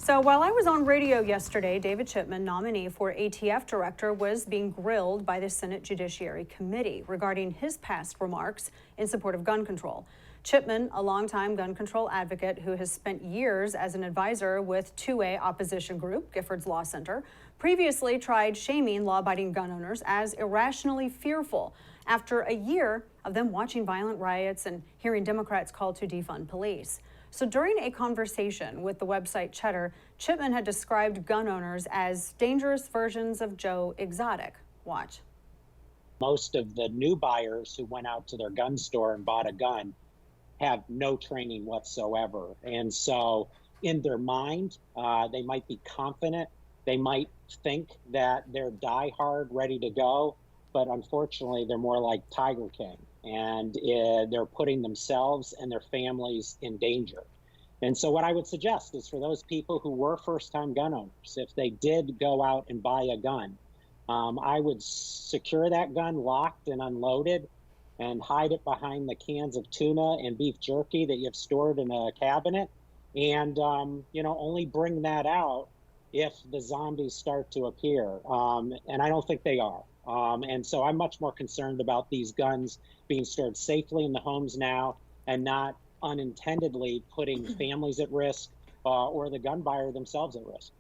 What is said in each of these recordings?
So while I was on radio yesterday, David Chipman, nominee for ATF director, was being grilled by the Senate Judiciary Committee regarding his past remarks in support of gun control. Chipman, a longtime gun control advocate who has spent years as an advisor with 2A opposition group, Giffords Law Center, previously tried shaming law-abiding gun owners as irrationally fearful after a year of them watching violent riots and hearing Democrats call to defund police. So during a conversation with the website Cheddar, Chipman had described gun owners as dangerous versions of Joe Exotic. Watch. Most of the new buyers who went out to their gun store and bought a gun have no training whatsoever. And so in their mind, they might be confident. They might think that they're diehard, ready to go. But unfortunately, they're more like Tiger King. And they're putting themselves and their families in danger. And so what I would suggest is for those people who were first-time gun owners, if they did go out and buy a gun, I would secure that gun locked and unloaded and hide it behind the cans of tuna and beef jerky that you've stored in a cabinet. And, only bring that out if the zombies start to appear. And I don't think they are. And so I'm much more concerned about these guns being stored safely in the homes now and not unintendedly putting families at risk or the gun buyer themselves at risk.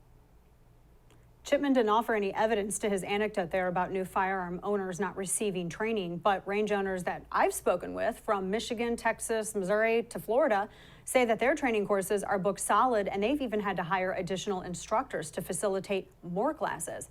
Chipman didn't offer any evidence to his anecdote there about new firearm owners not receiving training, but range owners that I've spoken with from Michigan, Texas, Missouri to Florida say that their training courses are booked solid, and they've even had to hire additional instructors to facilitate more classes.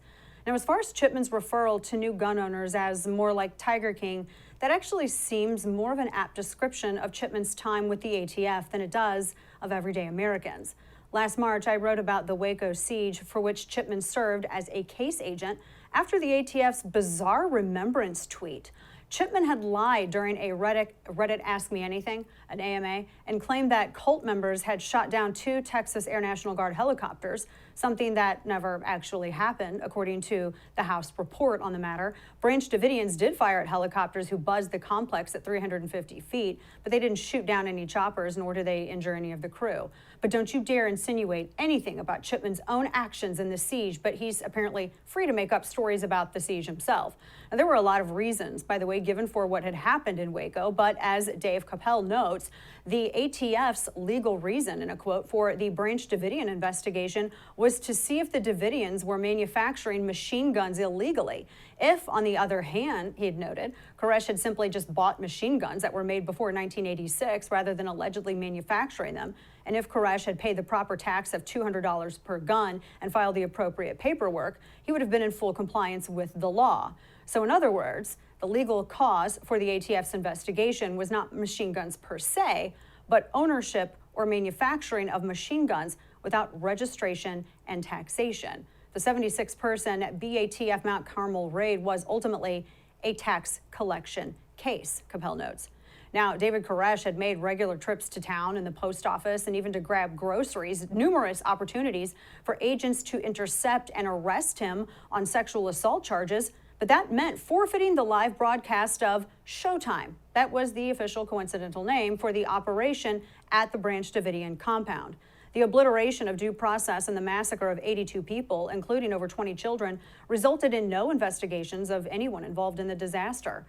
Now, as far as Chipman's referral to new gun owners as more like Tiger King, that actually seems more of an apt description of Chipman's time with the ATF than it does of everyday Americans. Last March, I wrote about the Waco siege, for which Chipman served as a case agent after the ATF's bizarre remembrance tweet. Chipman had lied during a Reddit Ask Me Anything, an AMA, and claimed that cult members had shot down 2 Texas Air National Guard helicopters, something that never actually happened, according to the House report on the matter. Branch Davidians did fire at helicopters who buzzed the complex at 350 feet, but they didn't shoot down any choppers, nor did they injure any of the crew. But don't you dare insinuate anything about Chipman's own actions in the siege, but he's apparently free to make up stories about the siege himself. Now, there were a lot of reasons, by the way, given for what had happened in Waco, but as Dave Capel notes, the ATF's legal reason, in a quote, for the Branch Davidian investigation was to see if the Davidians were manufacturing machine guns illegally. If, on the other hand, he had noted, Koresh had simply just bought machine guns that were made before 1986 rather than allegedly manufacturing them, and if Koresh had paid the proper tax of $200 per gun and filed the appropriate paperwork, he would have been in full compliance with the law. So in other words, the legal cause for the ATF's investigation was not machine guns per se, but ownership or manufacturing of machine guns without registration and taxation. The 76-person BATF Mount Carmel raid was ultimately a tax collection case, Capel notes. Now, David Koresh had made regular trips to town and the post office and even to grab groceries, numerous opportunities for agents to intercept and arrest him on sexual assault charges. But that meant forfeiting the live broadcast of Showtime. That was the official coincidental name for the operation at the Branch Davidian compound. The obliteration of due process and the massacre of 82 people, including over 20 children, resulted in no investigations of anyone involved in the disaster.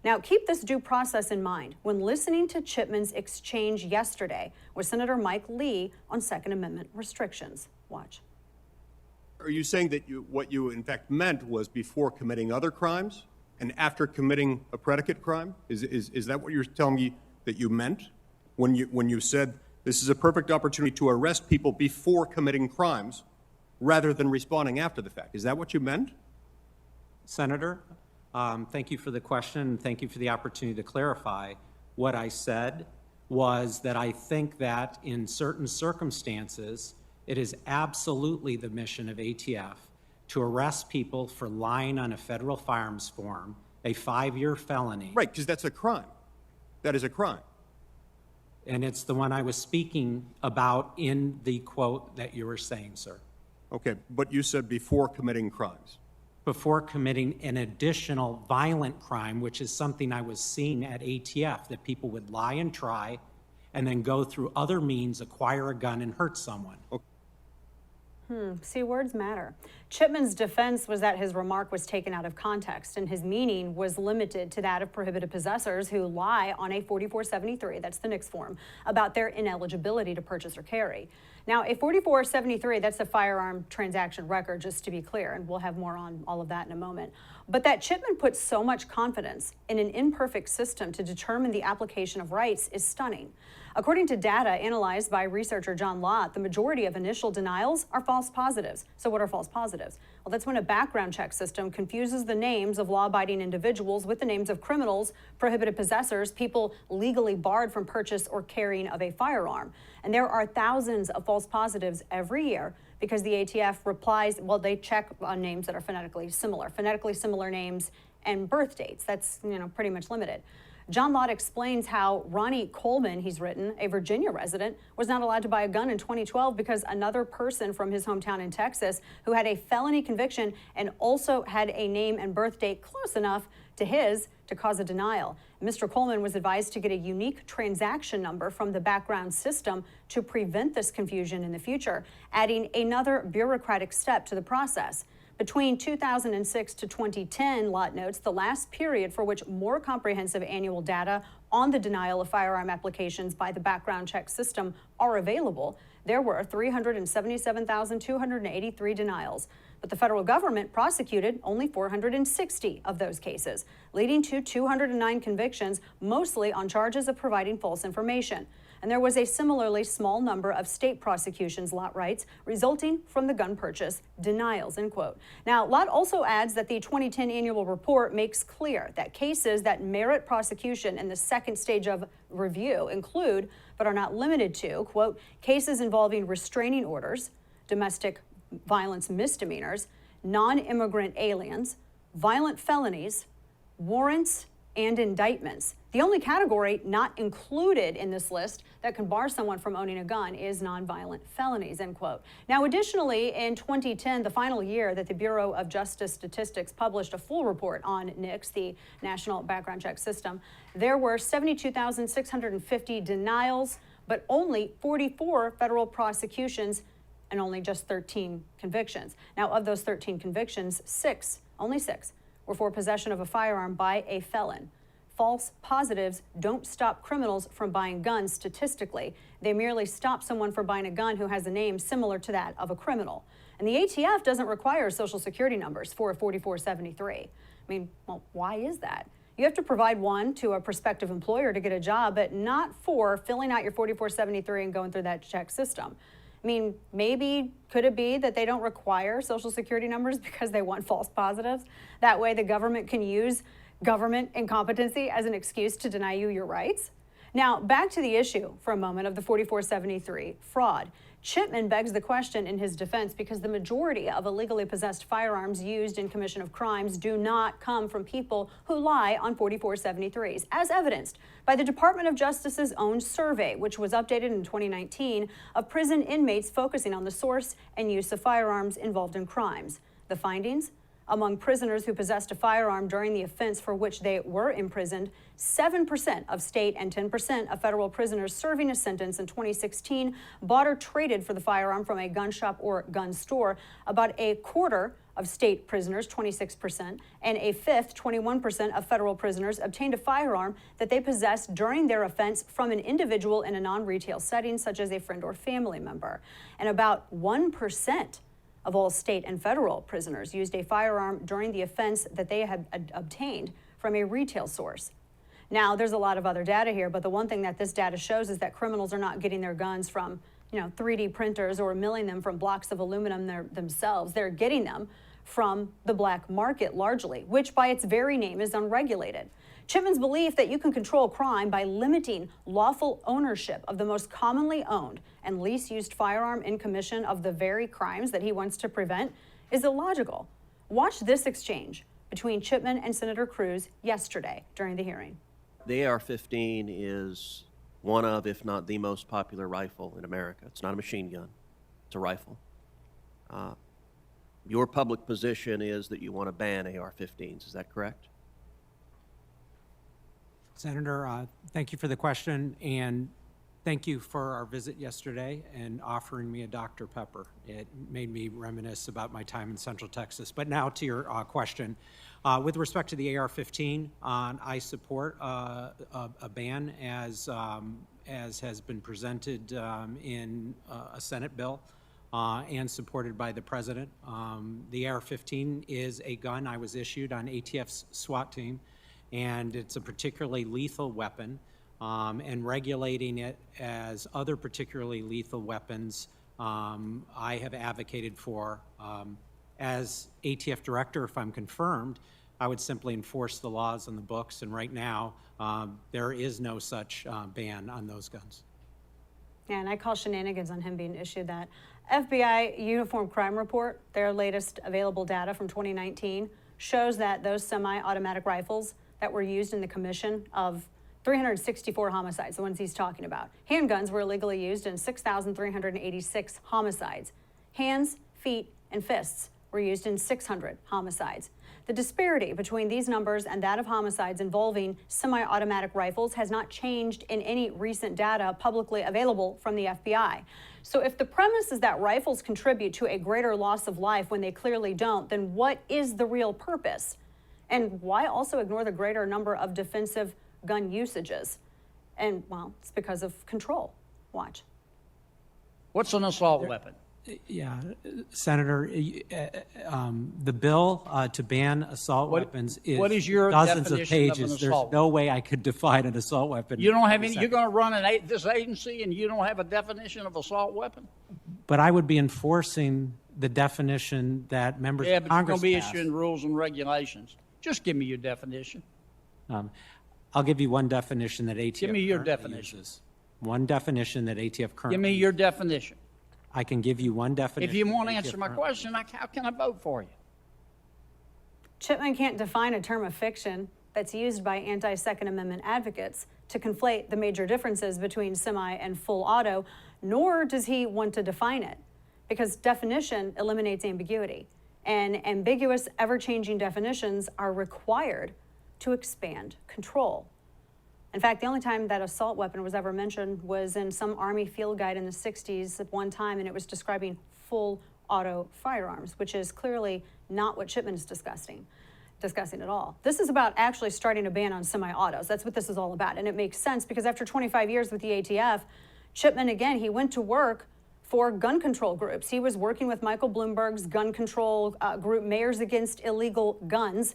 Now, keep this due process in mind when listening to Chipman's exchange yesterday with Senator Mike Lee on Second Amendment restrictions. Watch. Are you saying that what you in fact meant was before committing other crimes and after committing a predicate crime? Is that what you're telling me that you meant when you said this is a perfect opportunity to arrest people before committing crimes rather than responding after the fact? Is that what you meant? Senator, thank you for the question, and thank you for the opportunity to clarify. What I said was that I think that in certain circumstances, it is absolutely the mission of ATF to arrest people for lying on a federal firearms form, a 5-year felony. Right, because that's a crime. That is a crime. And it's the one I was speaking about in the quote that you were saying, sir. Okay, but you said before committing crimes. Before committing an additional violent crime, which is something I was seeing at ATF, that people would lie and try and then go through other means, acquire a gun and hurt someone. Okay. See, words matter. Chipman's defense was that his remark was taken out of context and his meaning was limited to that of prohibited possessors who lie on a 4473, that's the NICS form, about their ineligibility to purchase or carry. Now, a 4473, that's a firearm transaction record, just to be clear, and we'll have more on all of that in a moment. But that Chipman puts so much confidence in an imperfect system to determine the application of rights is stunning. According to data analyzed by researcher John Lott, the majority of initial denials are false positives. So what are false positives? Well, that's when a background check system confuses the names of law-abiding individuals with the names of criminals, prohibited possessors, people legally barred from purchase or carrying of a firearm. And there are thousands of false positives every year because the ATF replies, well, they check on names that are phonetically similar names and birth dates. That's, pretty much limited. John Lott explains how Ronnie Coleman, he's written, a Virginia resident, was not allowed to buy a gun in 2012 because another person from his hometown in Texas who had a felony conviction and also had a name and birth date close enough to his to cause a denial. Mr. Coleman was advised to get a unique transaction number from the background system to prevent this confusion in the future, adding another bureaucratic step to the process. Between 2006 to 2010, Lott notes, the last period for which more comprehensive annual data on the denial of firearm applications by the background check system are available, there were 377,283 denials. But the federal government prosecuted only 460 of those cases, leading to 209 convictions, mostly on charges of providing false information. And there was a similarly small number of state prosecutions, Lott writes, resulting from the gun purchase denials, end quote. Now, Lott also adds that the 2010 annual report makes clear that cases that merit prosecution in the second stage of review include, but are not limited to, quote, cases involving restraining orders, domestic violence misdemeanors, non-immigrant aliens, violent felonies, warrants, and indictments. The only category not included in this list that can bar someone from owning a gun is nonviolent felonies, end quote. Now, additionally, in 2010, the final year that the Bureau of Justice Statistics published a full report on NICS, the National Background Check System, there were 72,650 denials, but only 44 federal prosecutions and only just 13 convictions. Now, of those 13 convictions, only six, were for possession of a firearm by a felon. False positives don't stop criminals from buying guns statistically. They merely stop someone from buying a gun who has a name similar to that of a criminal. And the ATF doesn't require social security numbers for a 4473. Well, why is that? You have to provide one to a prospective employer to get a job, but not for filling out your 4473 and going through that check system. Maybe could it be that they don't require social security numbers because they want false positives? That way the government can use government incompetency as an excuse to deny you your rights? Now, back to the issue for a moment of the 4473 fraud. Chipman begs the question in his defense because the majority of illegally possessed firearms used in commission of crimes do not come from people who lie on 4473s, as evidenced by the Department of Justice's own survey, which was updated in 2019, of prison inmates focusing on the source and use of firearms involved in crimes. The findings? Among prisoners who possessed a firearm during the offense for which they were imprisoned, 7% of state and 10% of federal prisoners serving a sentence in 2016 bought or traded for the firearm from a gun shop or gun store. About a quarter of state prisoners, 26%, and a fifth, 21% of federal prisoners obtained a firearm that they possessed during their offense from an individual in a non-retail setting, such as a friend or family member. And about 1% of all state and federal prisoners used a firearm during the offense that they had obtained from a retail source. Now, there's a lot of other data here, but the one thing that this data shows is that criminals are not getting their guns from, 3D printers or milling them from blocks of aluminum themselves. They're getting them from the black market largely, which by its very name is unregulated. Chipman's belief that you can control crime by limiting lawful ownership of the most commonly owned and least used firearm in commission of the very crimes that he wants to prevent is illogical. Watch this exchange between Chipman and Senator Cruz yesterday during the hearing. The AR-15 is one of, if not the most popular rifle in America. It's not a machine gun, it's a rifle. Your public position is that you want to ban AR-15s, is that correct? Senator, thank you for the question. And Thank you for our visit yesterday and offering me a Dr. Pepper. It made me reminisce about my time in Central Texas. But now to your question. With respect to the AR-15, I support a ban as has been presented in a Senate bill and supported by the President. The AR-15 is a gun I was issued on ATF's SWAT team, and it's a particularly lethal weapon. And regulating it as other particularly lethal weapons, I have advocated for. As ATF director, if I'm confirmed, I would simply enforce the laws on the books, and right now, there is no such ban on those guns. Yeah, and I call shenanigans on him being issued that. FBI Uniform Crime Report, their latest available data from 2019, shows that those semi-automatic rifles that were used in the commission of 364 homicides, the ones he's talking about. Handguns were illegally used in 6,386 homicides. Hands, feet, and fists were used in 600 homicides. The disparity between these numbers and that of homicides involving semi-automatic rifles has not changed in any recent data publicly available from the FBI. So if the premise is that rifles contribute to a greater loss of life when they clearly don't, then what is the real purpose? And why also ignore the greater number of defensive gun usages? And, well, it's because of control. Watch. What's an assault weapon? Yeah, Senator, the bill to ban assault weapons is what is your dozens of definition of an pages. assault There's no way I could define an assault weapon. You don't have any. You're going to run this agency, and you don't have a definition of assault weapon. But I would be enforcing the definition that members Yeah, of but you're Congress going to be passed. issuing rules and regulations. Just give me your definition. I'll give you one definition that ATF Give me your currently definition. uses. One definition that ATF currently Give me your definition. I can give you one definition. If you won't that ATF answer my currently question, how can I vote for you? Chipman can't define a term of fiction that's used by anti-Second Amendment advocates to conflate the major differences between semi and full auto, nor does he want to define it, because definition eliminates ambiguity, and ambiguous, ever-changing definitions are required to expand control. In fact, the only time that assault weapon was ever mentioned was in some Army field guide in the 60s at one time, and it was describing full auto firearms, which is clearly not what Chipman is discussing at all. This is about actually starting a ban on semi-autos. That's what this is all about, and it makes sense because after 25 years with the ATF, Chipman, again, he went to work for gun control groups. He was working with Michael Bloomberg's gun control group, Mayors Against Illegal Guns,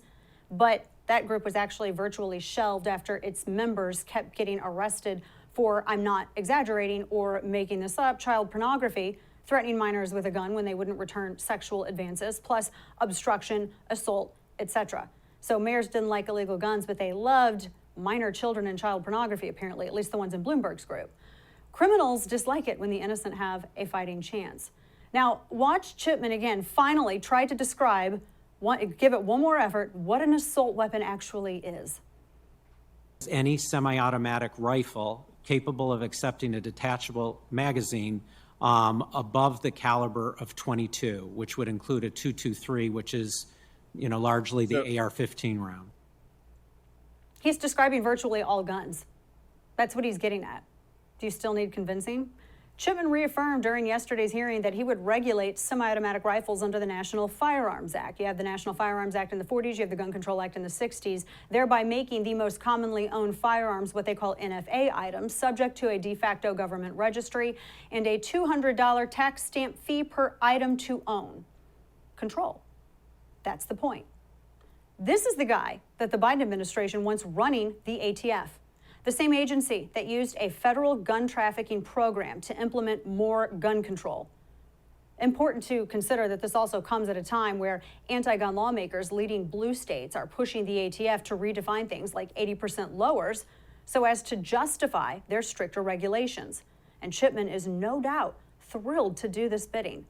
but that group was actually virtually shelved after its members kept getting arrested for, I'm not exaggerating or making this up, child pornography, threatening minors with a gun when they wouldn't return sexual advances, plus obstruction, assault, etc. So mayors didn't like illegal guns, but they loved minor children and child pornography, apparently, at least the ones in Bloomberg's group. Criminals dislike it when the innocent have a fighting chance. Now, watch Chipman again finally try to describe, give it one more effort, what an assault weapon actually is. Any semi-automatic rifle capable of accepting a detachable magazine above the caliber of .22, which would include a .223, which is, largely the AR-15 round. He's describing virtually all guns. That's what he's getting at. Do you still need convincing? Chipman reaffirmed during yesterday's hearing that he would regulate semi-automatic rifles under the National Firearms Act. You have the National Firearms Act in the 40s, you have the Gun Control Act in the 60s, thereby making the most commonly owned firearms what they call NFA items, subject to a de facto government registry and a $200 tax stamp fee per item to own. Control. That's the point. This is the guy that the Biden administration wants running the ATF. The same agency that used a federal gun trafficking program to implement more gun control. Important to consider that this also comes at a time where anti-gun lawmakers leading blue states are pushing the ATF to redefine things like 80% lowers so as to justify their stricter regulations. And Chipman is no doubt thrilled to do this bidding.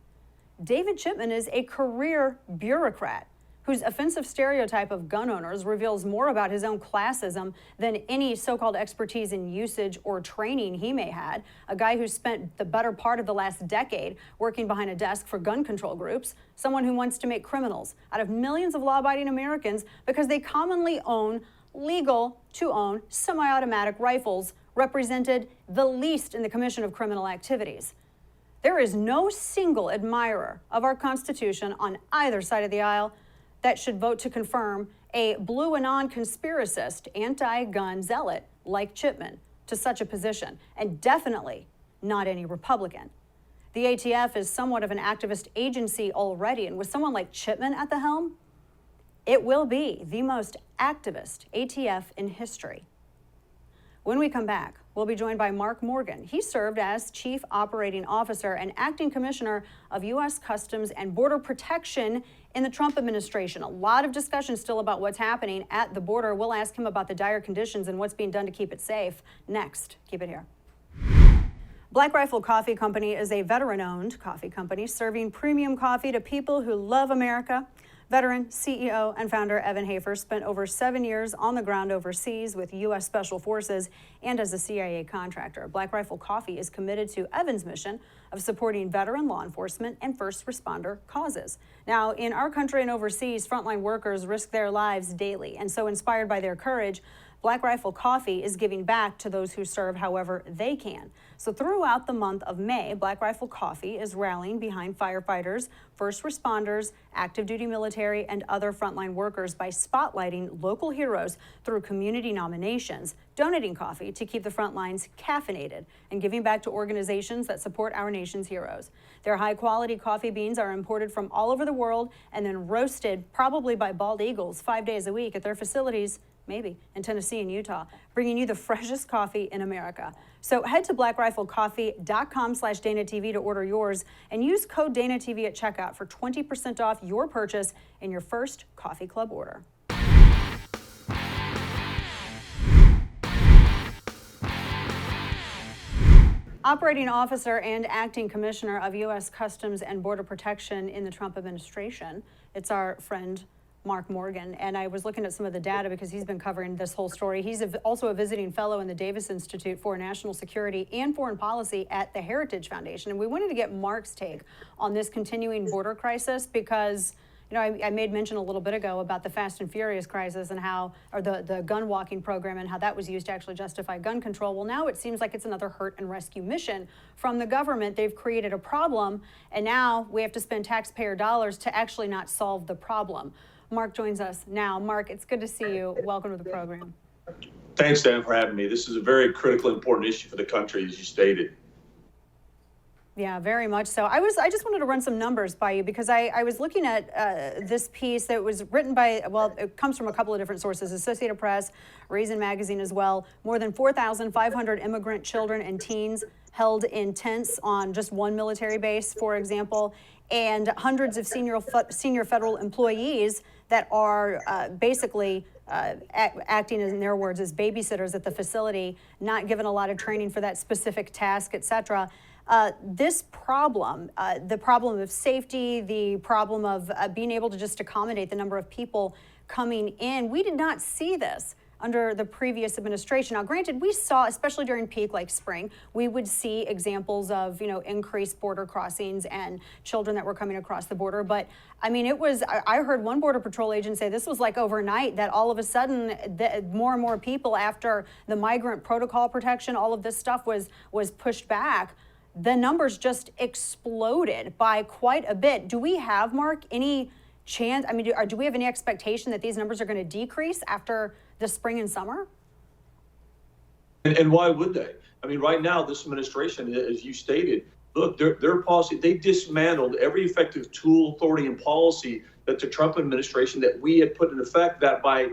David Chipman is a career bureaucrat whose offensive stereotype of gun owners reveals more about his own classism than any so-called expertise in usage or training he may have. A guy who spent the better part of the last decade working behind a desk for gun control groups, someone who wants to make criminals out of millions of law-abiding Americans because they commonly own legal to own semi-automatic rifles represented the least in the commission of criminal activities. There is no single admirer of our Constitution on either side of the aisle that should vote to confirm a blue anon conspiracist, anti-gun zealot like Chipman to such a position, and definitely not any Republican. The ATF is somewhat of an activist agency already, and with someone like Chipman at the helm, it will be the most activist ATF in history. When we come back, we'll be joined by Mark Morgan. He served as Chief Operating Officer and Acting Commissioner of U.S. Customs and Border Protection in the Trump administration. A lot of discussion still about what's happening at the border. We'll ask him about the dire conditions and what's being done to keep it safe. Next, keep it here. Black Rifle Coffee Company is a veteran-owned coffee company serving premium coffee to people who love America. Veteran, CEO, and founder Evan Hafer spent over 7 years on the ground overseas with U.S. Special Forces and as a CIA contractor. Black Rifle Coffee is committed to Evan's mission of supporting veteran law enforcement and first responder causes. Now, in our country and overseas, frontline workers risk their lives daily, and so inspired by their courage, Black Rifle Coffee is giving back to those who serve however they can. So throughout the month of May, Black Rifle Coffee is rallying behind firefighters, first responders, active duty military, and other frontline workers by spotlighting local heroes through community nominations, donating coffee to keep the front lines caffeinated, and giving back to organizations that support our nation's heroes. Their high-quality coffee beans are imported from all over the world and then roasted, probably by bald eagles, 5 days a week at their facilities, maybe in Tennessee and Utah, bringing you the freshest coffee in America. So head to blackriflecoffee.com/DanaTV to order yours and use code DanaTV at checkout for 20% off your purchase in your first coffee club order. Operating Officer and Acting Commissioner of U.S. Customs and Border Protection in the Trump administration, it's our friend Mark Morgan, and I was looking at some of the data because he's been covering this whole story. He's also a visiting fellow in the Davis Institute for National Security and Foreign Policy at the Heritage Foundation, and we wanted to get Mark's take on this continuing border crisis because, you know, I made mention a little bit ago about the Fast and Furious crisis and how, or the gun walking program and how that was used to actually justify gun control. Well, now it seems like it's another hurt and rescue mission from the government. They've created a problem, and now we have to spend taxpayer dollars to actually not solve the problem. Mark joins us now. Mark, it's good to see you. Welcome to the program. Thanks, Dan, for having me. This is a very critical, important issue for the country, as you stated. Yeah, very much so. I just wanted to run some numbers by you because I was looking at this piece that was written by, well, it comes from a couple of different sources, Associated Press, Reason Magazine as well. More than 4,500 immigrant children and teens held in tents on just one military base, for example, and hundreds of senior federal employees that are basically acting, in their words, as babysitters at the facility, not given a lot of training for that specific task, et cetera. This problem, the problem of safety, the problem of being able to just accommodate the number of people coming in, we did not see this under the previous administration. Now, granted, we saw, especially during peak like spring, we would see examples of, you know, increased border crossings and children that were coming across the border. But I mean, it was, I heard one Border Patrol agent say this was like overnight, that all of a sudden more and more people, after the migrant protocol protection, all of this stuff was pushed back. The numbers just exploded by quite a bit. Do we have, Mark, any chance? I mean, do we have any expectation that these numbers are going to decrease after the spring and summer? And why would they? I mean, right now, this administration, as you stated, look, their policy, they dismantled every effective tool, authority, and policy that the Trump administration that we had put in effect that by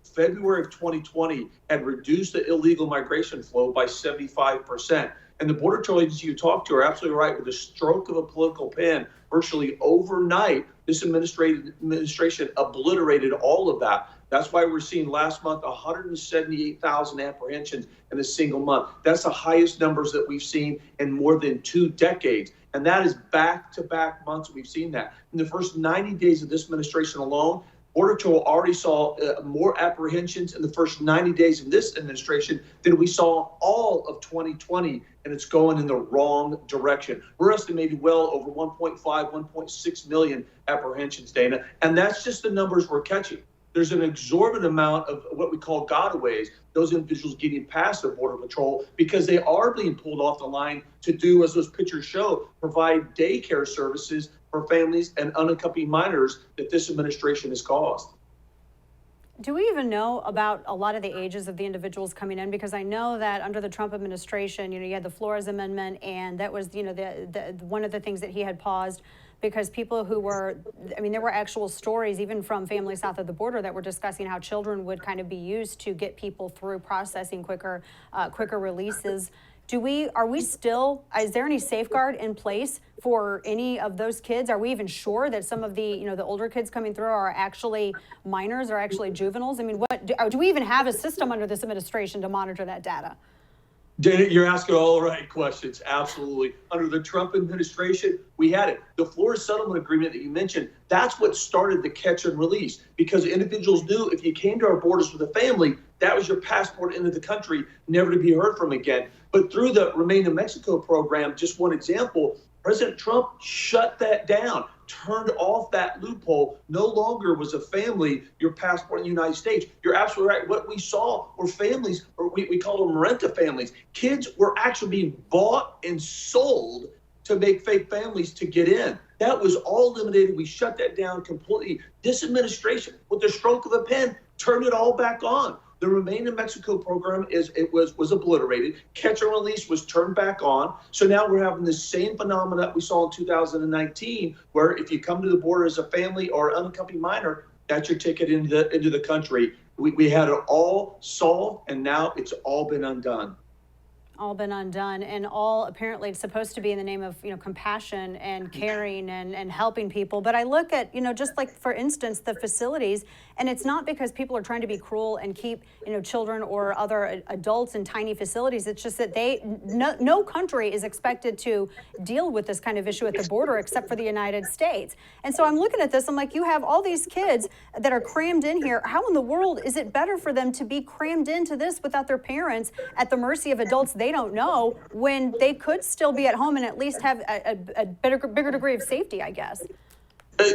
February of 2020 had reduced the illegal migration flow by 75%. And the Border Patrol agency you talked to are absolutely right. With a stroke of a political pen, virtually overnight, this administration obliterated all of that. That's why we're seeing last month 178,000 apprehensions in a single month. That's the highest numbers that we've seen in more than 2 decades. And that is back-to-back months we've seen that. In the first 90 days of this administration alone, Border Patrol already saw more apprehensions in the first 90 days of this administration than we saw all of 2020, and it's going in the wrong direction. We're estimating well over 1.5, 1.6 million apprehensions, Dana, and that's just the numbers we're catching. there's an exorbitant amount of what we call gotaways, those individuals getting past the Border Patrol because they are being pulled off the line to do, as those pictures show, provide daycare services for families and unaccompanied minors that this administration has caused. Do we even know about a lot of the ages of the individuals coming in? Because I know that under the Trump administration, you had the Flores Amendment, and that was, the one of the things that he had paused because people who were, there were actual stories even from families south of the border that were discussing how children would kind of be used to get people through processing quicker releases. Is there any safeguard in place for any of those kids? Are we even sure that some of the, the older kids coming through are actually minors or actually juveniles? Do we even have a system under this administration to monitor that data? Dana, you're asking all the right questions. Absolutely. Under the Trump administration, we had it. The Florida settlement agreement that you mentioned, that's what started the catch and release, because individuals knew if you came to our borders with a family, that was your passport into the country, never to be heard from again. But through the Remain in Mexico program, just one example, President Trump shut that down, turned off that loophole. No longer was a family your passport in the United States. You're absolutely right. What we saw were families, or we call them renta families. Kids were actually being bought and sold to make fake families to get in. That was all eliminated. We shut that down completely. This administration, with the stroke of a pen, turned it all back on. The Remain in Mexico program was obliterated. Catch and release was turned back on. So now we're having the same phenomena we saw in 2019, where if you come to the border as a family or unaccompanied minor, that's your ticket into the country. We had it all solved, and now it's all been undone. All been undone, and all apparently it's supposed to be in the name of compassion and caring and helping people. But I look at just like, for instance, the facilities, and it's not because people are trying to be cruel and keep children or other adults in tiny facilities. It's just that no country is expected to deal with this kind of issue at the border except for the United States. And so I'm looking at this, I'm like, you have all these kids that are crammed in here. How in the world is it better for them to be crammed into this without their parents at the mercy of adults they don't know, when they could still be at home and at least have a bigger degree of safety, I guess?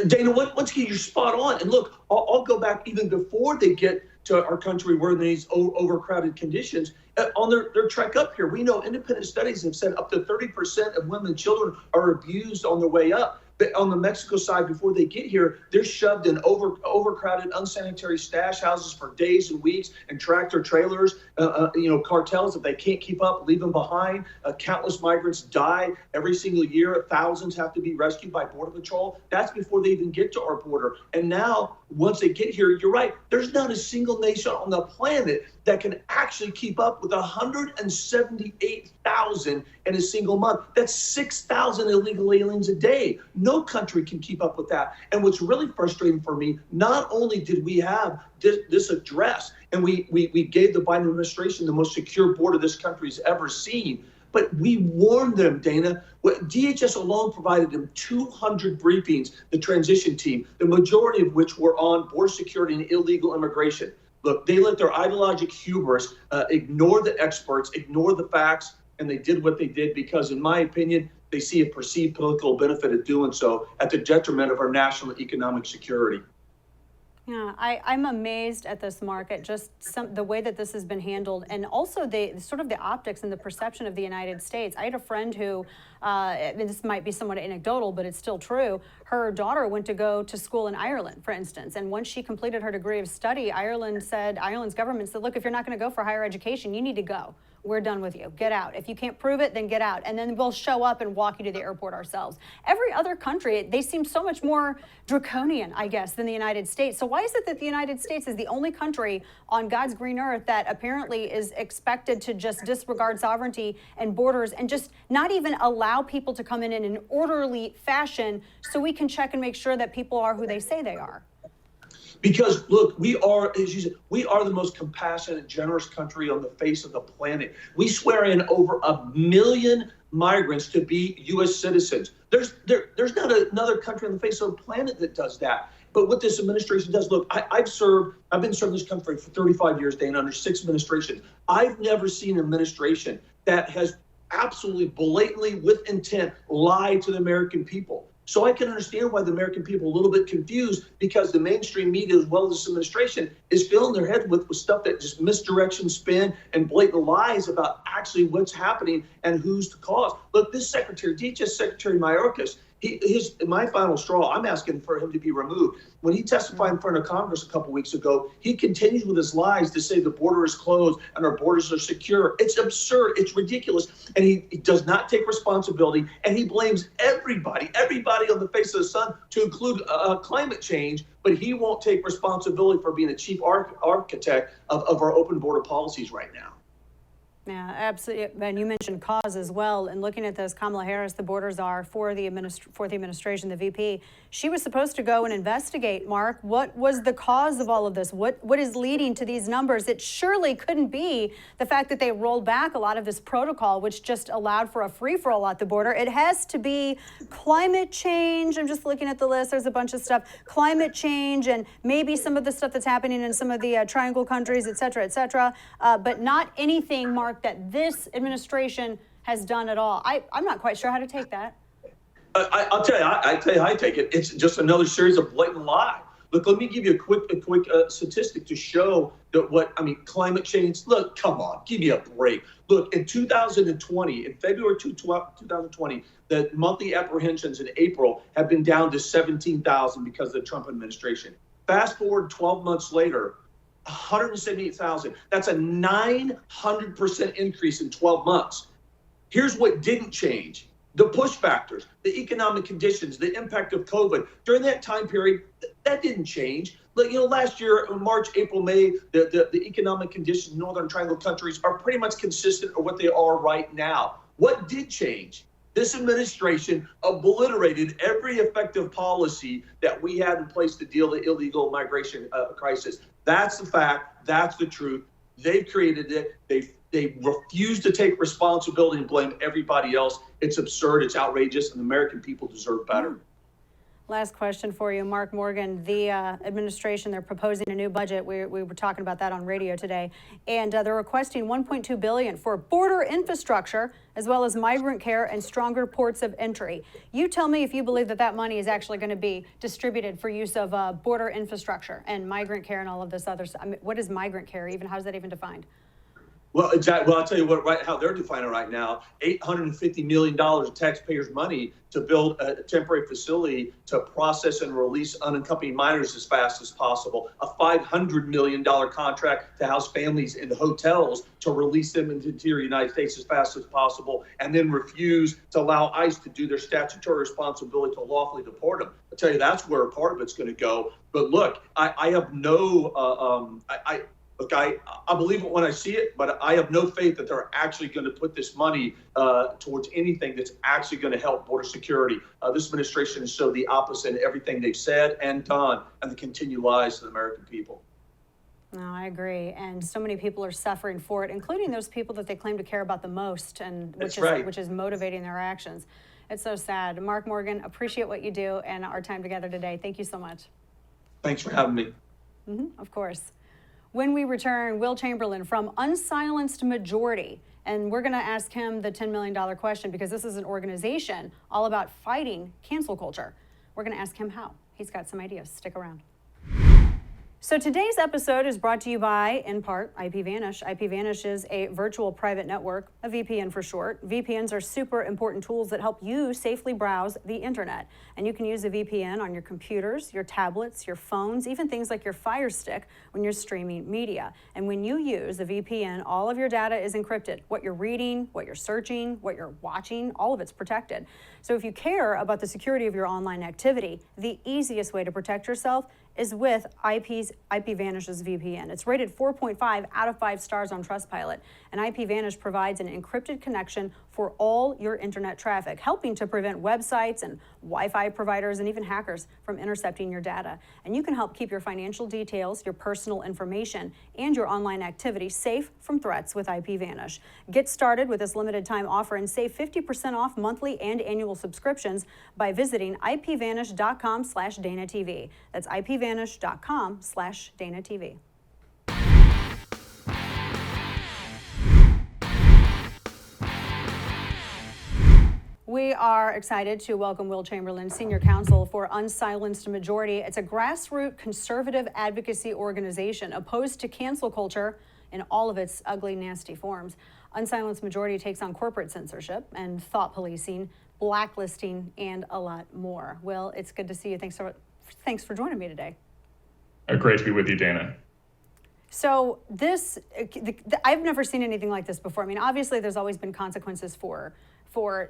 Dana, once again, you're spot on. And look, I'll go back even before they get to our country where these overcrowded conditions. On their trek up here, we know independent studies have said up to 30% of women and children are abused on their way up. But on the Mexico side, before they get here, they're shoved in overcrowded, unsanitary stash houses for days and weeks, and tractor trailers. Cartels, if they can't keep up, leave them behind. Countless migrants die every single year. Thousands have to be rescued by Border Patrol. That's before they even get to our border. And now, once they get here, you're right, there's not a single nation on the planet that can actually keep up with 178,000 in a single month. That's 6,000 illegal aliens a day. No country can keep up with that. And what's really frustrating for me, not only did we have this address, and we gave the Biden administration the most secure border this country's ever seen, but we warned them, Dana. DHS alone provided them 200 briefings, the transition team, the majority of which were on border security and illegal immigration. Look, they let their ideologic hubris ignore the experts, ignore the facts, and they did what they did because, in my opinion, they see a perceived political benefit of doing so at the detriment of our national economic security. Yeah, I'm amazed at this, Mark, at just the way that this has been handled, and also the sort of the optics and the perception of the United States. I had a friend who, this might be somewhat anecdotal, but it's still true. Her daughter went to go to school in Ireland, for instance, and once she completed her degree of study, Ireland's government said, look, if you're not going to go for higher education, you need to go. We're done with you. Get out. If you can't prove it, then get out. And then we'll show up and walk you to the airport ourselves. Every other country, they seem so much more draconian, I guess, than the United States. So why is it that the United States is the only country on God's green earth that apparently is expected to just disregard sovereignty and borders and just not even allow people to come in an orderly fashion so we can check and make sure that people are who they say they are? Because, look, we are, as you said, we are the most compassionate, generous country on the face of the planet. We swear in over 1 million migrants to be U.S. citizens. There's not another country on the face of the planet that does that. But what this administration does, look, I've been serving this country for 35 years, Dana, under 6 administrations. I've never seen an administration that has absolutely blatantly, with intent, lied to the American people. So I can understand why the American people are a little bit confused, because the mainstream media, as well as this administration, is filling their head with stuff that just misdirection, spin, and blatant lies about actually what's happening and who's the cause. Look, this Secretary, DHS Secretary Mayorkas, my final straw, I'm asking for him to be removed. When he testified in front of Congress a couple weeks ago, he continues with his lies to say the border is closed and our borders are secure. It's absurd. It's ridiculous. And he does not take responsibility, and he blames everybody on the face of the sun, to include climate change, but he won't take responsibility for being a chief architect of our open border policies right now. Yeah, absolutely. And you mentioned cause as well. And looking at this, Kamala Harris, the borders are for the administration, the VP. She was supposed to go and investigate, Mark. What was the cause of all of this? What is leading to these numbers? It surely couldn't be the fact that they rolled back a lot of this protocol, which just allowed for a free-for-all at the border. It has to be climate change. I'm just looking at the list. There's a bunch of stuff. Climate change and maybe some of the stuff that's happening in some of the triangle countries, et cetera, but not anything, Mark, that this administration has done at all. I'm not quite sure how to take that. I'll tell you, I tell you how I take it. It's just another series of blatant lies. Look, let me give you a quick statistic to show that climate change. Look, come on, give me a break. Look, in 2020, in February 2020, the monthly apprehensions in April have been down to 17,000 because of the Trump administration. Fast forward 12 months later, 178,000. That's a 900% increase in 12 months. Here's what didn't change. The push factors, the economic conditions, the impact of COVID. During that time period, that didn't change. Last year, March, April, May, the economic conditions in Northern Triangle countries are pretty much consistent with what they are right now. What did change? This administration obliterated every effective policy that we had in place to deal with the illegal migration crisis. That's the fact. That's the truth. They've created it. They refuse to take responsibility and blame everybody else. It's absurd. It's outrageous. And the American people deserve better. Last question for you, Mark Morgan. The administration, they're proposing a new budget. We were talking about that on radio today. And they're requesting $1.2 billion for border infrastructure, as well as migrant care and stronger ports of entry. You tell me if you believe that that money is actually going to be distributed for use of border infrastructure and migrant care and all of this other stuff. What is migrant care even? How is that even defined? Well, exactly. Well, I'll tell you how they're defining it right now. $850 million of taxpayers' money to build a temporary facility to process and release unaccompanied minors as fast as possible. A $500 million contract to house families in hotels to release them into the interior United States as fast as possible, and then refuse to allow ICE to do their statutory responsibility to lawfully deport them. I'll tell you, that's where part of it's going to go. But look, I have no Look, I believe it when I see it, but I have no faith that they're actually going to put this money towards anything that's actually going to help border security. This administration has showed the opposite in everything they've said and done, and the continued lies to the American people. No, I agree. And so many people are suffering for it, including those people that they claim to care about the most, and which is motivating their actions. It's so sad. Mark Morgan, appreciate what you do and our time together today. Thank you so much. Thanks for having me. Of course. When we return, Will Chamberlain from Unsilenced Majority, and we're going to ask him the $10 million question, because this is an organization all about fighting cancel culture. We're going to ask him how. He's got some ideas. Stick around. So today's episode is brought to you by, in part, IPVanish. IPVanish is a virtual private network, a VPN for short. VPNs are super important tools that help you safely browse the internet. And you can use a VPN on your computers, your tablets, your phones, even things like your Fire Stick when you're streaming media. And when you use a VPN, all of your data is encrypted. What you're reading, what you're searching, what you're watching, all of it's protected. So if you care about the security of your online activity, the easiest way to protect yourself is with IPVanish's VPN. It's rated 4.5 out of 5 stars on Trustpilot, and IPVanish provides an encrypted connection for all your internet traffic, helping to prevent websites and Wi-Fi providers and even hackers from intercepting your data. And you can help keep your financial details, your personal information, and your online activity safe from threats with IPVanish. Get started with this limited time offer and save 50% off monthly and annual subscriptions by visiting IPVanish.com/DanaTV. That's IPVanish.com/DanaTV. we are excited to welcome Will Chamberlain, Senior Counsel for Unsilenced Majority. It's a grassroots conservative advocacy organization opposed to cancel culture in all of its ugly, nasty forms. Unsilenced Majority takes on corporate censorship and thought policing, blacklisting, and a lot more. Will, it's good to see you. Thanks for joining me today. Great to be with you, Dana. So I've never seen anything like this before. I mean, obviously there's always been consequences for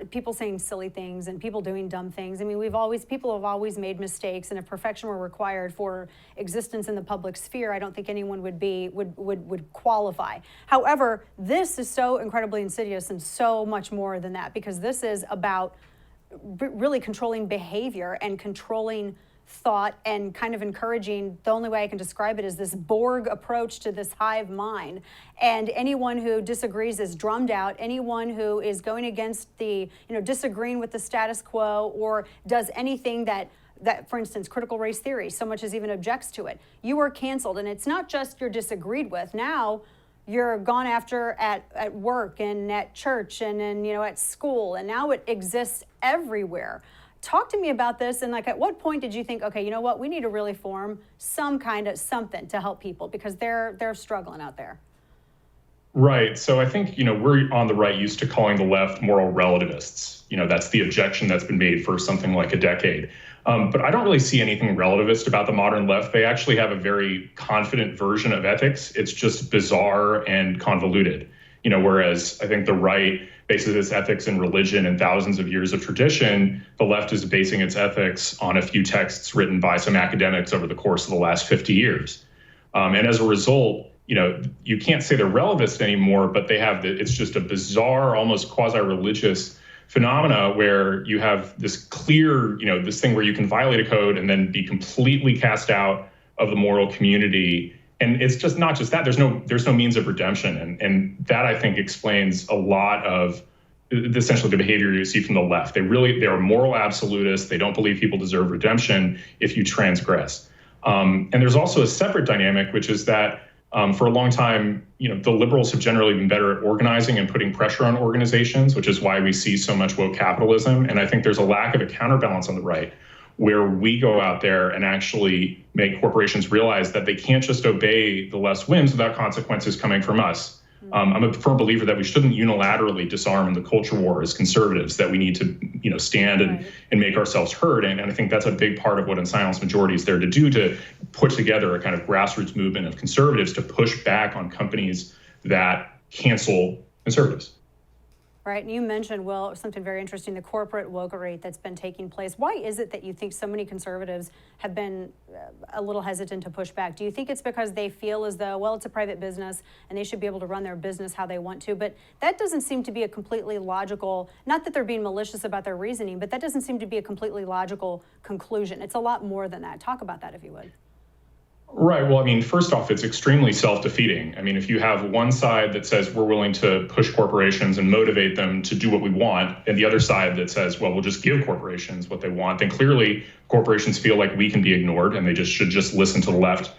people saying silly things and people doing dumb things. I mean, people have always made mistakes, and if perfection were required for existence in the public sphere, I don't think anyone would qualify. However, this is so incredibly insidious and so much more than that, because this is about really controlling behavior and controlling thought and kind of encouraging, the only way I can describe it is this Borg approach to this hive mind. And anyone who disagrees is drummed out. Anyone who is going against disagreeing with the status quo or does anything that, for instance, critical race theory, so much as even objects to it, you are canceled. And it's not just you're disagreed with. Now you're gone after at work and at church and at school. And now it exists everywhere. Talk to me about this, and at what point did you think, okay, you know what, we need to really form some kind of something to help people because they're struggling out there? Right. So I think, we're on the right used to calling the left moral relativists. That's the objection that's been made for something like a decade. But I don't really see anything relativist about the modern left. They actually have a very confident version of ethics. It's just bizarre and convoluted. Whereas I think the right bases its ethics in religion and thousands of years of tradition, the left is basing its ethics on a few texts written by some academics over the course of the last 50 years. And as a result, you can't say they're relativist anymore, but it's just a bizarre, almost quasi-religious phenomena where you have this clear, this thing where you can violate a code and then be completely cast out of the moral community. And it's just not just that. There's no means of redemption, and that I think explains a lot of essentially the behavior you see from the left. They're moral absolutists. They don't believe people deserve redemption if you transgress. And there's also a separate dynamic, which is that for a long time, the liberals have generally been better at organizing and putting pressure on organizations, which is why we see so much woke capitalism. And I think there's a lack of a counterbalance on the right, where we go out there and actually make corporations realize that they can't just obey the left's whims without consequences coming from us. I'm a firm believer that we shouldn't unilaterally disarm in the culture war as conservatives, that we need to stand and make ourselves heard. And I think that's a big part of what Unsilenced Majority is there to do, to put together a kind of grassroots movement of conservatives to push back on companies that cancel conservatives. Right, and you mentioned, Will, something very interesting, the corporate wokery that's been taking place. Why is it that you think so many conservatives have been a little hesitant to push back? Do you think it's because they feel as though, well, it's a private business and they should be able to run their business how they want to? But that doesn't seem to be a completely logical, not that they're being malicious about their reasoning, but that doesn't seem to be a completely logical conclusion. It's a lot more than that. Talk about that, if you would. Right. Well, first off, it's extremely self-defeating. If you have one side that says we're willing to push corporations and motivate them to do what we want, and the other side that says, well, we'll just give corporations what they want, then clearly corporations feel like we can be ignored and they should just listen to the left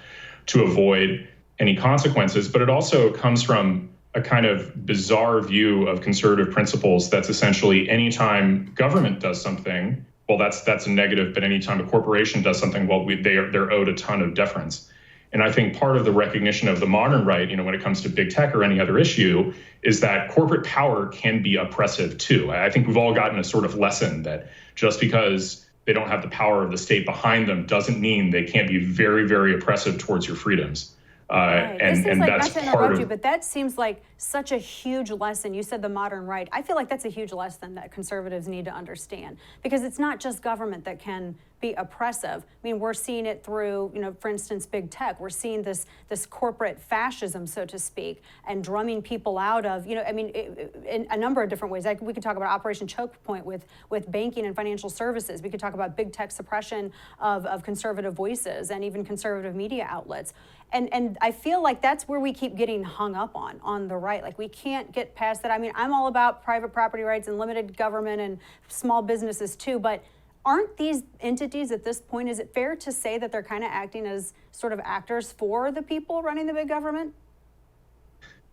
to avoid any consequences. But it also comes from a kind of bizarre view of conservative principles that's essentially anytime government does something, well, that's a negative, but anytime a corporation does something, well, they're owed a ton of deference. And I think part of the recognition of the modern right, when it comes to big tech or any other issue, is that corporate power can be oppressive too. I think we've all gotten a sort of lesson that just because they don't have the power of the state behind them doesn't mean they can't be very, very oppressive towards your freedoms. Right. And that's not to interrupt you, but that seems like such a huge lesson. You said the modern right. I feel like that's a huge lesson that conservatives need to understand, because it's not just government that can be oppressive. We're seeing it through, for instance, big tech. We're seeing this corporate fascism, so to speak, and drumming people out of, in a number of different ways. We could talk about Operation Choke Point with banking and financial services. We could talk about big tech suppression of conservative voices and even conservative media outlets. And I feel like that's where we keep getting hung up on the right. Like, we can't get past that. I'm all about private property rights and limited government and small businesses too, but aren't these entities at this point, is it fair to say that they're kind of acting as sort of actors for the people running the big government?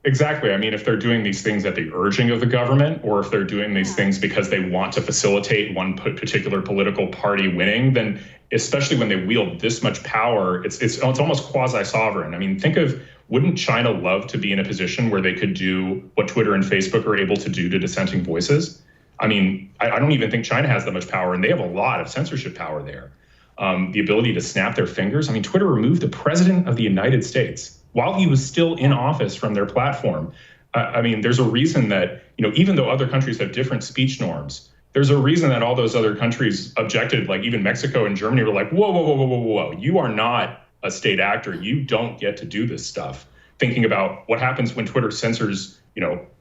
Exactly. I mean, if they're doing these things at the urging of the government, or if they're doing these things because they want to facilitate one particular political party winning, then especially when they wield this much power, it's almost quasi-sovereign. I mean, wouldn't China love to be in a position where they could do what Twitter and Facebook are able to do to dissenting voices? I mean, I don't even think China has that much power, and they have a lot of censorship power there. The ability to snap their fingers. I mean, Twitter removed the president of the United States while he was still in office from their platform. I mean, there's a reason that, even though other countries have different speech norms, there's a reason that all those other countries objected, like even Mexico and Germany were like, whoa, whoa, whoa, whoa, whoa, whoa. You are not a state actor. You don't get to do this stuff. Thinking about what happens when Twitter censors,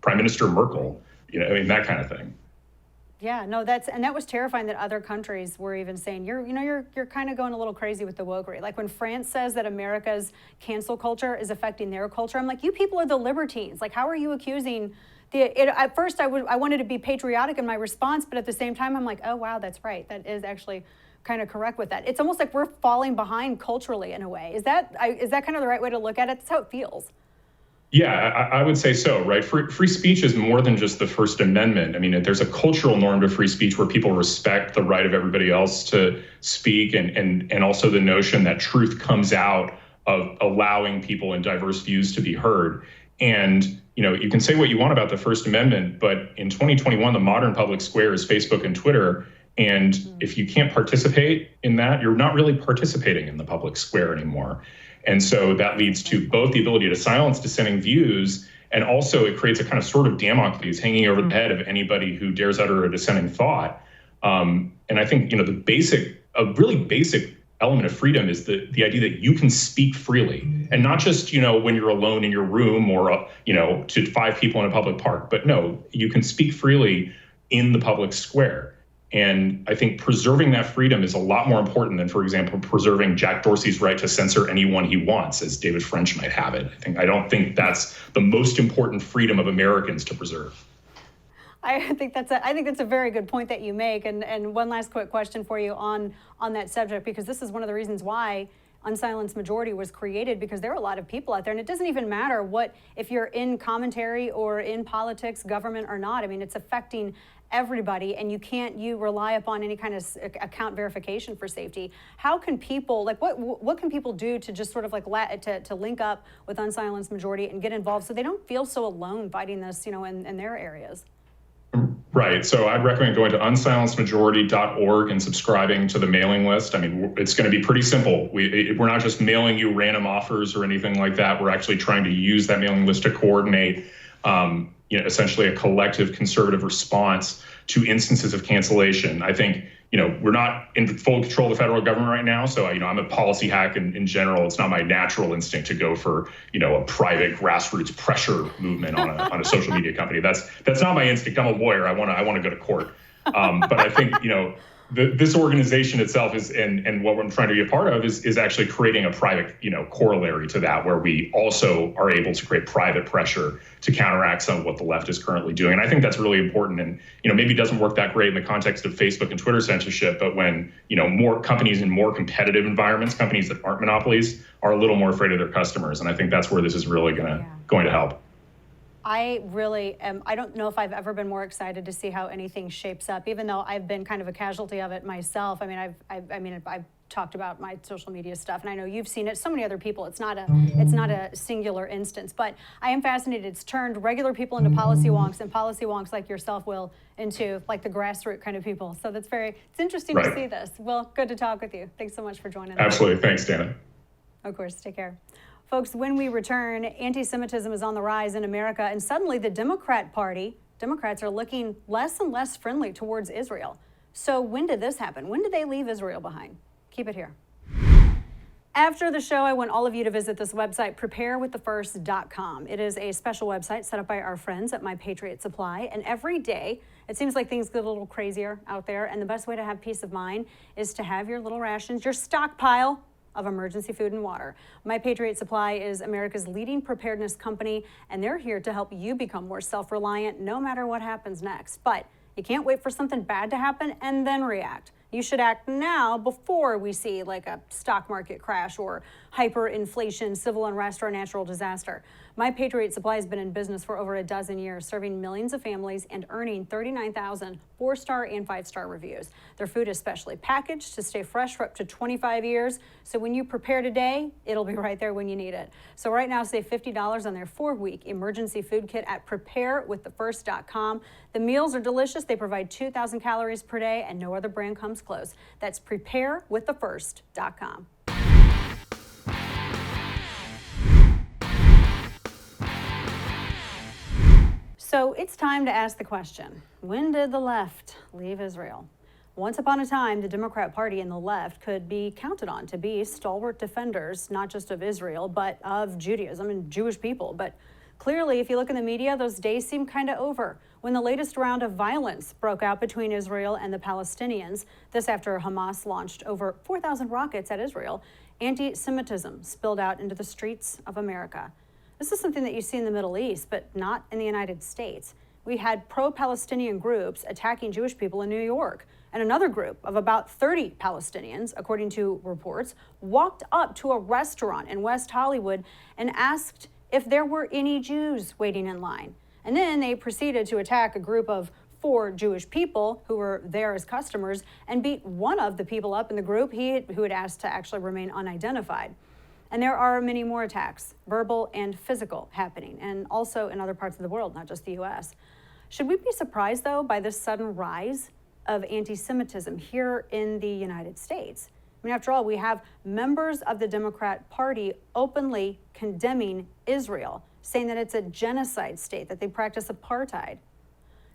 Prime Minister Merkel, I mean, that kind of thing. Yeah, no, that was terrifying that other countries were even saying, you're kind of going a little crazy with the wokery. Like when France says that America's cancel culture is affecting their culture, I'm like, you people are the libertines. Like, how are you accusing at first I wanted to be patriotic in my response, but at the same time, I'm like, oh, wow, that's right. That is actually kind of correct with that. It's almost like we're falling behind culturally in a way. Is that kind of the right way to look at it? That's how it feels. Yeah, I would say so, right? Free speech is more than just the First Amendment. I mean, there's a cultural norm to free speech where people respect the right of everybody else to speak, and also the notion that truth comes out of allowing people in diverse views to be heard. And, you can say what you want about the First Amendment, but in 2021, the modern public square is Facebook and Twitter. And if you can't participate in that, you're not really participating in the public square anymore. And so that leads to both the ability to silence dissenting views, and also it creates a kind of sword of Damocles hanging over the head of anybody who dares utter a dissenting thought. And I think, a really basic element of freedom is the idea that you can speak freely, and not just, when you're alone in your room or, to 5 people in a public park, but no, you can speak freely in the public square. And I think preserving that freedom is a lot more important than, for example, preserving Jack Dorsey's right to censor anyone he wants, as David French might have it. I don't think that's the most important freedom of Americans to preserve. I think that's a very good point that you make. And one last quick question for you on that subject, because this is one of the reasons why Unsilenced Majority was created, because there are a lot of people out there, and it doesn't even matter if you're in commentary or in politics, government or not. I mean, it's affecting everybody, and you rely upon any kind of account verification for safety. How can people, what can people do to just sort of to link up with Unsilenced Majority and get involved so they don't feel so alone fighting this, in their areas? Right. So I'd recommend going to unsilencedmajority.org and subscribing to the mailing list. I mean, it's going to be pretty simple. We're not just mailing you random offers or anything like that. We're actually trying to use that mailing list to coordinate essentially a collective conservative response to instances of cancellation. I think, we're not in full control of the federal government right now. So, I'm a policy hack in general. It's not my natural instinct to go for, a private grassroots pressure movement on a social media company. That's not my instinct. I'm a lawyer. I want to go to court. But I think, this organization itself is, and what we're trying to be a part of is actually creating a private, corollary to that, where we also are able to create private pressure to counteract some of what the left is currently doing. And I think that's really important. And, maybe it doesn't work that great in the context of Facebook and Twitter censorship, but when, more companies in more competitive environments, companies that aren't monopolies, are a little more afraid of their customers. And I think that's where this is really going to help. I really am. I don't know if I've ever been more excited to see how anything shapes up, even though I've been kind of a casualty of it myself. I mean, I've talked about my social media stuff, and I know you've seen it. So many other people. It's not a singular instance, but I am fascinated. It's turned regular people into policy wonks, and policy wonks like yourself will into like the grassroots kind of people. So it's interesting to see this. Well, good to talk with you. Thanks so much for joining us. Absolutely. Thanks, Dana. Of course. Take care. Folks, when we return, anti-Semitism is on the rise in America, and suddenly the Democrats are looking less and less friendly towards Israel. So when did this happen? When did they leave Israel behind? Keep it here. After the show, I want all of you to visit this website, preparewiththefirst.com. It is a special website set up by our friends at My Patriot Supply, and every day it seems like things get a little crazier out there, and the best way to have peace of mind is to have your little rations, your stockpile of emergency food and water. My Patriot Supply is America's leading preparedness company, and they're here to help you become more self-reliant no matter what happens next. But you can't wait for something bad to happen and then react. You should act now before we see like a stock market crash or hyperinflation, civil unrest, or a natural disaster. My Patriot Supply has been in business for over a dozen years, serving millions of families and earning 39,000 4-star and 5-star reviews. Their food is specially packaged to stay fresh for up to 25 years. So when you prepare today, it'll be right there when you need it. So right now, save $50 on their 4-week emergency food kit at preparewiththefirst.com. The meals are delicious. They provide 2,000 calories per day, and no other brand comes close. That's preparewiththefirst.com. So it's time to ask the question, when did the left leave Israel? Once upon a time, the Democrat Party and the left could be counted on to be stalwart defenders, not just of Israel, but of Judaism and Jewish people. But clearly, if you look in the media, those days seem kind of over. When the latest round of violence broke out between Israel and the Palestinians, this after Hamas launched over 4,000 rockets at Israel, anti-Semitism spilled out into the streets of America. This is something that you see in the Middle East, but not in the United States. We had pro-Palestinian groups attacking Jewish people in New York, and another group of about 30 Palestinians, according to reports, walked up to a restaurant in West Hollywood and asked if there were any Jews waiting in line. And then they proceeded to attack a group of 4 Jewish people who were there as customers and beat one of the people up in the group who had asked to actually remain unidentified. And there are many more attacks, verbal and physical, happening, and also in other parts of the world, not just the U.S. Should we be surprised, though, by this sudden rise of anti-Semitism here in the United States? I mean, after all, we have members of the Democrat Party openly condemning Israel, saying that it's a genocide state, that they practice apartheid.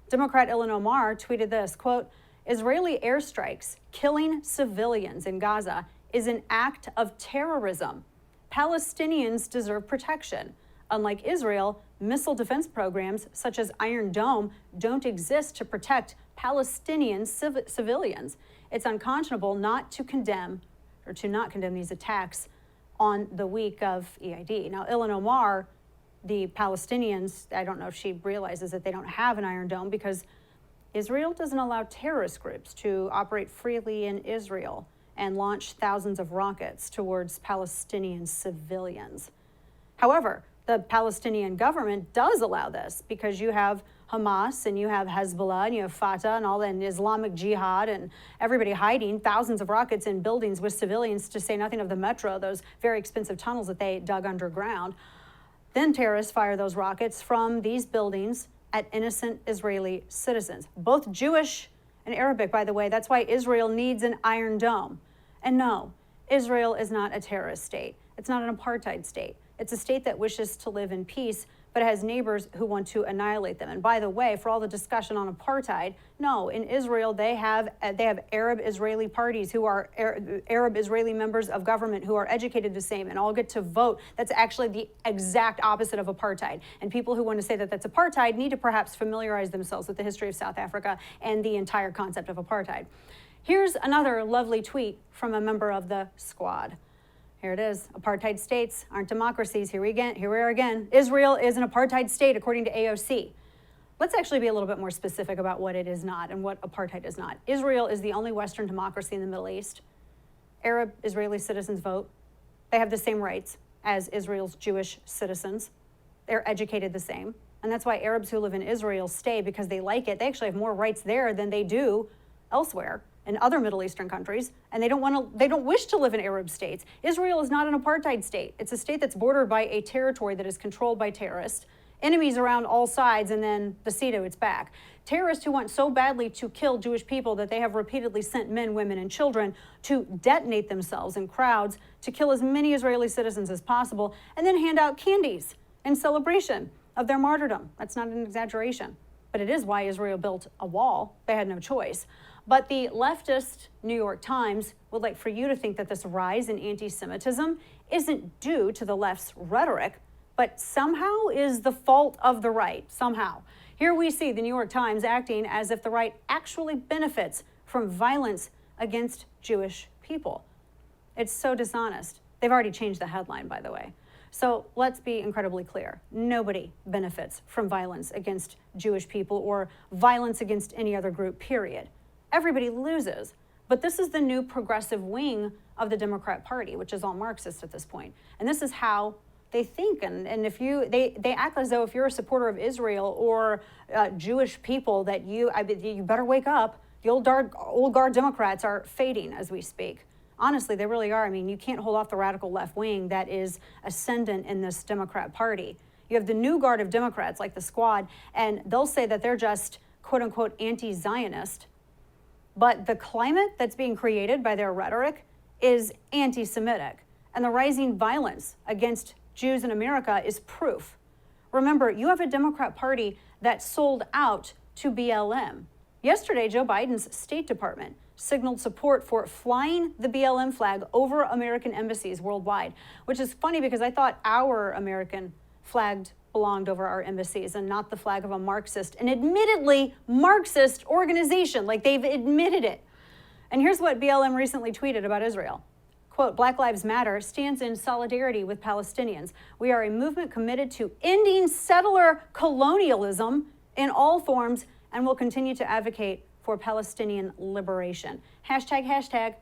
Democrat Ilhan Omar tweeted this, quote, "Israeli airstrikes killing civilians in Gaza is an act of terrorism. Palestinians deserve protection. Unlike Israel, missile defense programs such as Iron Dome don't exist to protect Palestinian civilians. It's unconscionable not to condemn these attacks on the week of EID." Now, Ilhan Omar, the Palestinians, I don't know if she realizes that they don't have an Iron Dome because Israel doesn't allow terrorist groups to operate freely in Israel and launch thousands of rockets towards Palestinian civilians. However, the Palestinian government does allow this because you have Hamas and you have Hezbollah and you have Fatah and all the Islamic Jihad and everybody hiding thousands of rockets in buildings with civilians, to say nothing of the metro, those very expensive tunnels that they dug underground. Then terrorists fire those rockets from these buildings at innocent Israeli citizens, both Jewish and Arabic, by the way. That's why Israel needs an Iron Dome. And no, Israel is not a terrorist state. It's not an apartheid state. It's a state that wishes to live in peace, but it has neighbors who want to annihilate them. And by the way, for all the discussion on apartheid, no, in Israel, they have Arab Israeli parties who are Arab Israeli members of government who are educated the same and all get to vote. That's actually the exact opposite of apartheid. And people who want to say that that's apartheid need to perhaps familiarize themselves with the history of South Africa and the entire concept of apartheid. Here's another lovely tweet from a member of the squad. Here it is. Apartheid states aren't democracies. Here we are again. Israel is an apartheid state, according to AOC. Let's actually be a little bit more specific about what it is not and what apartheid is not. Israel is the only Western democracy in the Middle East. Arab Israeli citizens vote. They have the same rights as Israel's Jewish citizens. They're educated the same. And that's why Arabs who live in Israel stay, because they like it. They actually have more rights there than they do elsewhere in other Middle Eastern countries, and they don't wish to live in Arab states. Israel is not an apartheid state. It's a state that's bordered by a territory that is controlled by terrorists, enemies around all sides, and then the sea to its back. Terrorists who want so badly to kill Jewish people that they have repeatedly sent men, women, and children to detonate themselves in crowds to kill as many Israeli citizens as possible, and then hand out candies in celebration of their martyrdom. That's not an exaggeration, but it is why Israel built a wall. They had no choice. But the leftist New York Times would like for you to think that this rise in anti-Semitism isn't due to the left's rhetoric, but somehow is the fault of the right, somehow. Here we see the New York Times acting as if the right actually benefits from violence against Jewish people. It's so dishonest. They've already changed the headline, by the way. So let's be incredibly clear. Nobody benefits from violence against Jewish people or violence against any other group, period. Everybody loses. But this is the new progressive wing of the Democrat Party, which is all Marxist at this point. And this is how they think. And if they act as though if you're a supporter of Israel or Jewish people that you better wake up. The old guard Democrats are fading as we speak. Honestly, they really are. I mean, you can't hold off the radical left wing that is ascendant in this Democrat Party. You have the new guard of Democrats like the Squad, and they'll say that they're just quote unquote anti-Zionist. But the climate that's being created by their rhetoric is anti-Semitic. And the rising violence against Jews in America is proof. Remember, you have a Democrat Party that sold out to BLM. Yesterday, Joe Biden's State Department signaled support for flying the BLM flag over American embassies worldwide, which is funny because I thought our American flag belonged over our embassies and not the flag of a Marxist, an admittedly Marxist organization, like they've admitted it. And here's what BLM recently tweeted about Israel. Quote, Black Lives Matter stands in solidarity with Palestinians. We are a movement committed to ending settler colonialism in all forms and will continue to advocate for Palestinian liberation. Hashtag.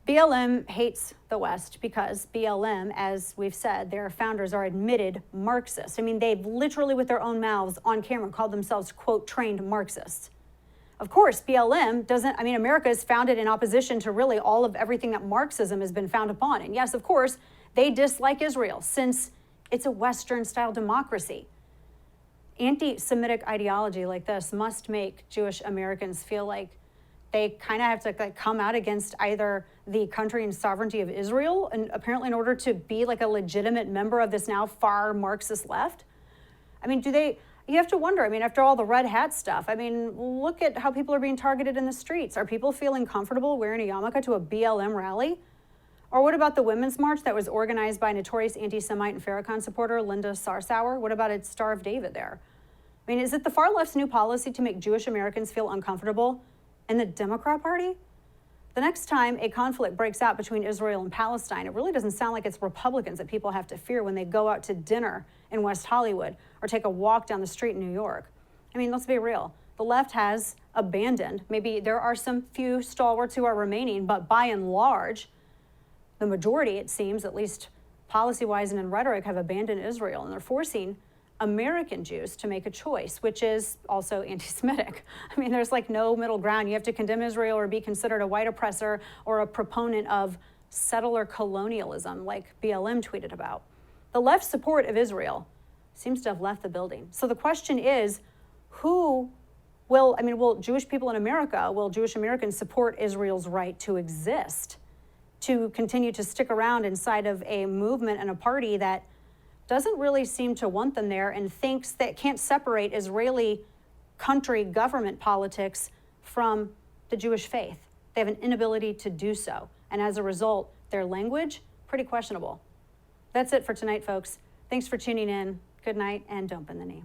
BLM hates the West because BLM, as we've said, their founders are admitted Marxists. I mean, they've literally with their own mouths on camera called themselves, quote, trained Marxists. Of course, BLM doesn't, I mean, America is founded in opposition to really all of everything that Marxism has been founded upon. And yes, of course, they dislike Israel since it's a Western-style democracy. Anti-Semitic ideology like this must make Jewish Americans feel like they kind of have to come out against either the country and sovereignty of Israel, and apparently in order to be like a legitimate member of this now far Marxist left. I mean, you have to wonder, I mean, after all the red hat stuff, I mean, look at how people are being targeted in the streets. Are people feeling comfortable wearing a yarmulke to a BLM rally? Or what about the Women's March that was organized by notorious anti-Semite and Farrakhan supporter Linda Sarsour? What about its Star of David there? I mean, is it the far left's new policy to make Jewish Americans feel uncomfortable in the Democrat Party? The next time a conflict breaks out between Israel and Palestine, it really doesn't sound like it's Republicans that people have to fear when they go out to dinner in West Hollywood or take a walk down the street in New York. I mean, let's be real. The left has abandoned, maybe there are some few stalwarts who are remaining, but by and large, the majority, it seems, at least policy-wise and in rhetoric, have abandoned Israel, and they're forcing American Jews to make a choice, which is also anti-Semitic. I mean, there's like no middle ground. You have to condemn Israel or be considered a white oppressor or a proponent of settler colonialism, like BLM tweeted about. The left's support of Israel seems to have left the building. So the question is, will Jewish people in America, will Jewish Americans support Israel's right to exist, to continue to stick around inside of a movement and a party that doesn't really seem to want them there and thinks that can't separate Israeli country government politics from the Jewish faith? They have an inability to do so. And as a result, their language, pretty questionable. That's it for tonight, folks. Thanks for tuning in. Good night, and don't bend the knee.